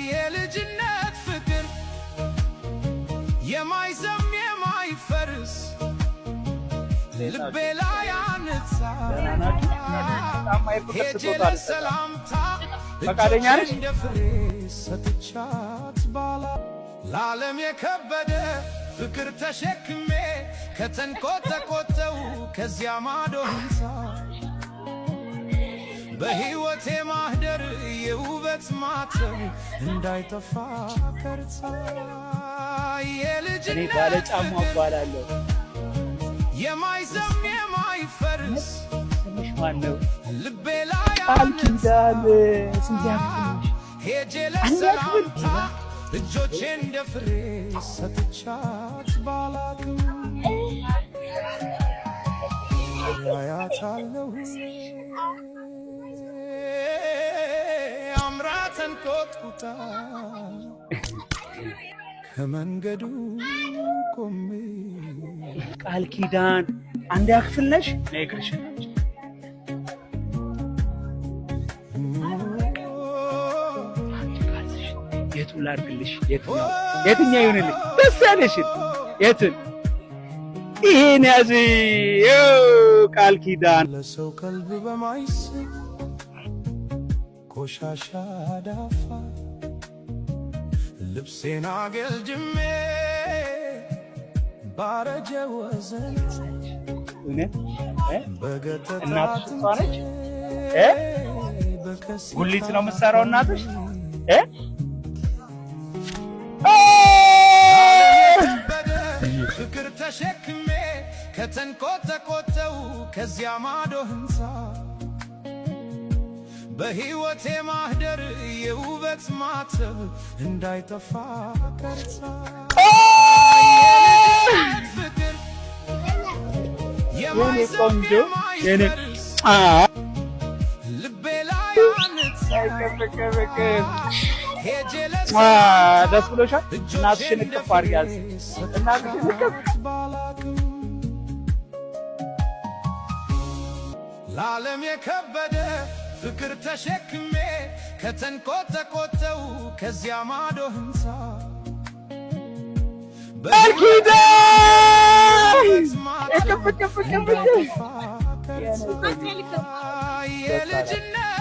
የልጅነት ፍቅር የማይዘም የማይፈርስ ልቤ ላይ አንጻ ሄጄ ለሰላምታ ፈቃደኛ ነሽ? እንደ ፍሬ ሰጥቻት ባላ ለዓለም የከበደ ፍቅር ተሸክሜ ከተንቆጠቆጠው ከዚያ ማዶ ሕንፃ በሕይወቴ ማህደር የውበት ማተብ እንዳይጠፋ ቀርጻ የልጅነት ባለ ጫማ እባላለሁ። የማይዘም የማይፈርስ ስምሽ ማን ነው? ልቤ ላይ ቃል ኪዳን ስንት ያክል ሄጄ ለሰላምታ እጆቼ እንደ ፍሬ ሰጥቻት ባላቅም ያያታለሁ አምራ ተንቆጥቁጣ ከመንገዱ ቆሜ ቃል ኪዳን አንድ ያክፍል ነሽ? ነግርሽ የቱን ላድርግልሽ? የትኛው ይሁንልሽ? ደስ ያለሽን የቱን? ይሄን ያዝ። ቃል ኪዳን ለሰው ቀልብ በማይስብ ቆሻሻ ዳፋ ልብሴን አገልጅሜ ባረጀ ወዘን በገጠጣ እናትሽ እሷ ነች? ጉሊት ነው የምትሰራው እናትሽ? ፍቅር ተሸክሜ ከተንቆጠቆጠው ከዚያ ማዶ ሕንፃ በሕይወቴ ማህደር የውበት ማተብ እንዳይጠፋ ቀርጻ ፍቅር የማይዘም የማይፈርስ ልቤ ላይ ደስ ብሎሻል? እናትሽን እቅፍ አድርጊያት። እናትሽን እቅፍ ለዓለም የከበደ ፍቅር ተሸክሜ ከተንቆጠቆጠው ከዚያ ማዶ ሕንፃ ቃል ኪዳን የልጅነት